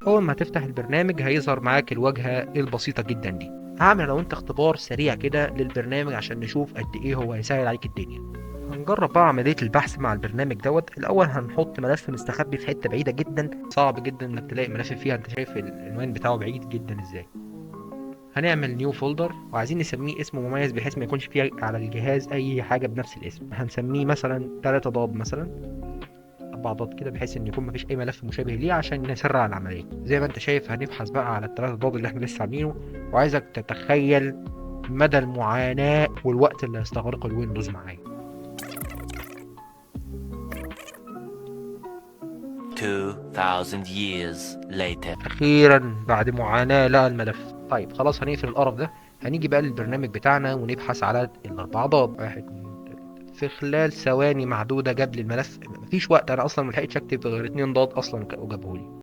اول ما هتفتح البرنامج هيظهر معاك الواجهه البسيطه جدا دي. هعمل لو انت اختبار سريع كده للبرنامج عشان نشوف قد ايه هو هيسهل عليك الدنيا. هنجرب بقى عملية البحث مع البرنامج دوت. الأول هنحط ملف مستخبي في حتة بعيدة جدا، صعب جدا إنك تلاقي ملف فيها. أنت شايف العنوان بتاعه بعيد جدا إزاي. هنعمل نيو فولدر وعايزين نسميه اسم مميز بحيث ما يكونش فيه على الجهاز أي حاجة بنفس الاسم. هنسميه مثلا 3 ضاد مثلا، 4 ضاد كده، بحيث إن يكون مفيش أي ملف مشابه ليه عشان نسرع العملية. زي ما أنت شايف هنبحث بقى على الثلاثة ضاد اللي إحنا لسه عاملينه، وعايزك تتخيل مدى المعاناة والوقت اللي هيستغرقه الويندوز معايا. 2000 years later. اخيرا بعد معاناة لقى الملف. طيب خلاص هنقفل القرف ده. هنيجي بقى للبرنامج بتاعنا ونبحث على الاربع ضاد. واحد اتنين تلاتة. في خلال ثواني معدودة جاب لي الملف، مفيش وقت، انا اصلا ملحقتش اكتب غير 2 ضاد اصلا وجابهولي.